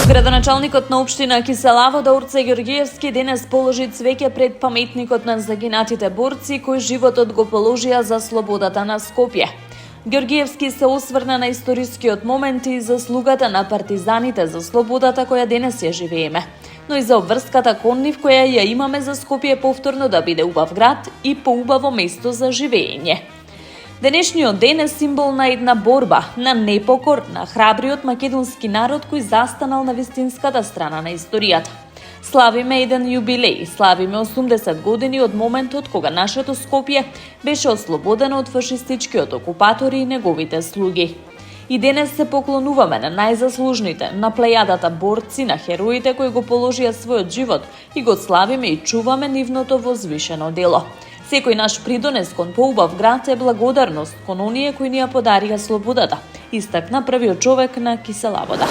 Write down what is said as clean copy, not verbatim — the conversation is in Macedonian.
Градоначалникот на општина Киселавода Урце Ѓорѓиевски денес положи цвеќе пред паметникот на загинатите борци кои животот го положија за слободата на Скопје. Ѓорѓиевски се осврна на историскиот момент и заслугата на партизаните за слободата која денес ја живееме, но и за обврската кон нив која ја имаме за Скопје повторно да биде убав град и поубаво место за живење. Денешниот ден е символ на една борба, на непокор, на храбриот македонски народ кој застанал на вистинската страна на историјата. Славиме еден јубилеј, славиме 80 години од моментот кога нашето Скопје беше ослободено од фашистичкиот окупатор и неговите слуги. И денес се поклонуваме на најзаслужните, на плејадата борци, на хероите кои го положија својот живот и го славиме и чуваме нивното возвишено дело. Секој наш придонес кон поубав град е благодарност кон оние кои ни ја подарија слободата, истакна првиот човек на Киселавода.